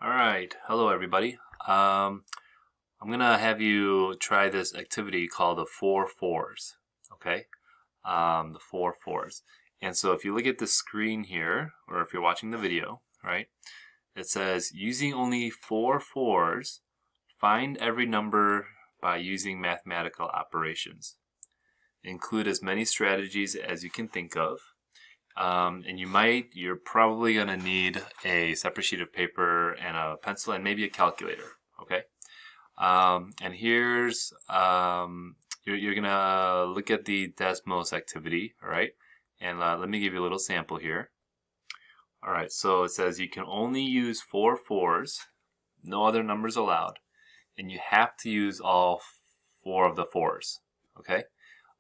All right, hello everybody. I'm gonna have you try this activity called the four fours. Okay, the four fours. And so if you look at the screen here, or if you're watching the video, right, it says using only four fours, find every number by using mathematical operations. Include as many strategies as you can think of. And you're probably going to need a separate sheet of paper and a pencil and maybe a calculator, okay? And here's, you're going to look at the Desmos activity, all right? And let me give you a little sample here. All right, so it says you can only use four fours, no other numbers allowed, and you have to use all four of the fours, okay?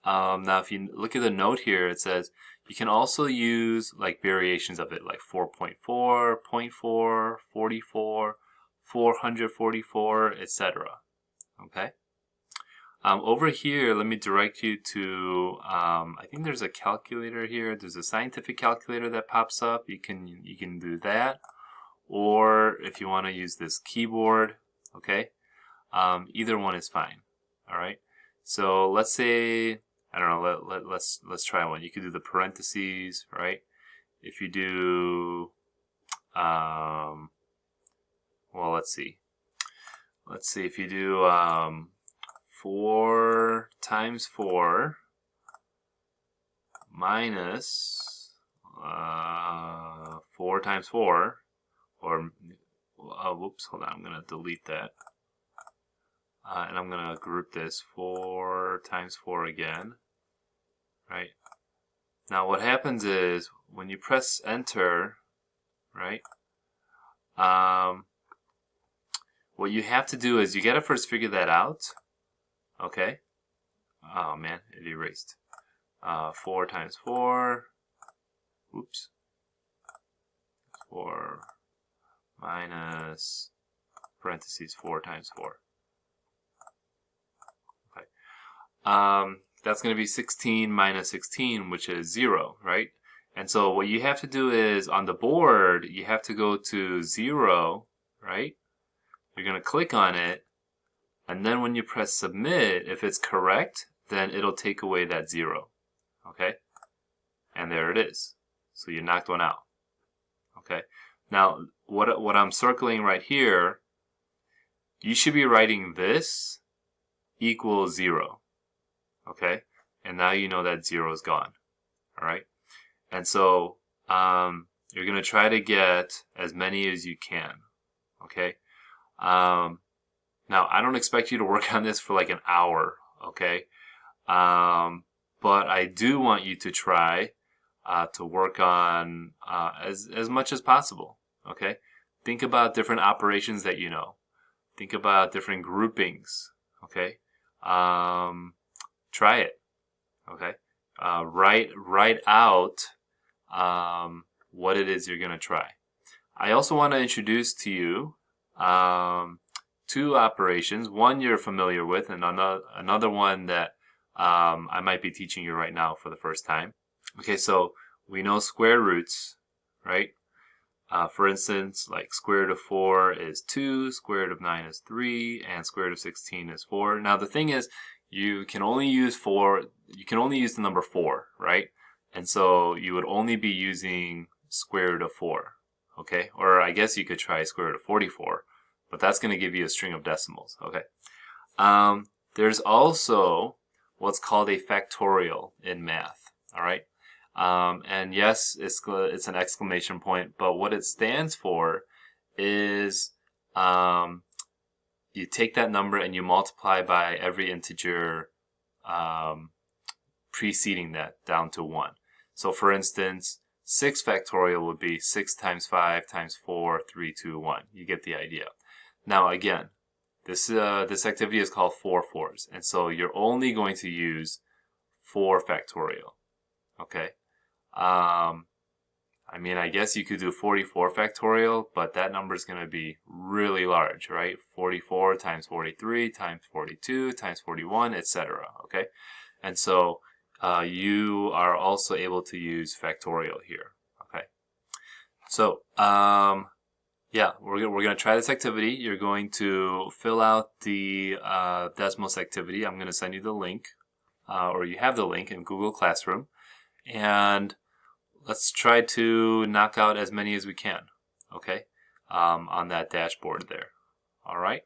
Now, if you look at the note here, it says you can also use like variations of it, like 4.4, 0.4, 44, 444, etc. Okay. Over here, let me direct you to. I think there's a calculator here. There's a scientific calculator that pops up. You can do that, or if you want to use this keyboard, okay. Either one is fine. All right. So let's say, I don't know. Let's try one. You could do the parentheses, right? If you do, well, let's see. Let's see if you do 4 times 4 minus 4 times 4, or whoops, hold on. I'm gonna delete that. And I'm going to group this 4 times 4 again, right? Now what happens is when you press enter, right, what you have to do is you got to first figure that out, okay? Oh man, it erased. 4 times 4, oops, 4 minus parentheses 4 times 4. That's going to be 16 minus 16, which is 0, right? And so what you have to do is on the board, you have to go to 0, right? You're going to click on it, and then when you press submit, if it's correct, then it'll take away that 0, okay? And there it is. So you knocked one out, okay? Now, what I'm circling right here, you should be writing this equals 0. Okay, and now you know that 0 is gone. All right, and so you're gonna try to get as many as you can. Okay, now I don't expect you to work on this for like an hour. Okay, but I do want you to try to work on as much as possible. Okay, think about different operations that you know. Think about different groupings. Okay. Try it, okay? Write out what it is you're going to try. I also want to introduce to you 2 operations. One you're familiar with, and another one that I might be teaching you right now for the first time. Okay, so we know square roots, right? For instance, like square root of 4 is 2, square root of 9 is 3, and square root of 16 is 4. Now the thing is, you can only use the number 4, right? And so you would only be using square root of 4, okay? Or I guess you could try square root of 44, but that's going to give you a string of decimals, okay? There's also what's called a factorial in math, all right? And yes, it's an exclamation point, but what it stands for is you take that number and you multiply by every integer preceding that down to 1. So for instance, 6 factorial would be 6 times 5 times 4, 3, 2, 1. You get the idea. Now again, this activity is called 4 fours, and so you're only going to use 4 factorial. Okay. I mean, I guess you could do 44 factorial, but that number is going to be really large, right? 44 times 43 times 42 times 41, etc. Okay, and so you are also able to use factorial here. Okay, so Yeah, we're gonna try this activity. You're going to fill out the Desmos activity. I'm gonna send you the link, or you have the link in Google Classroom, and let's try to knock out as many as we can. Okay, on that dashboard there. All right.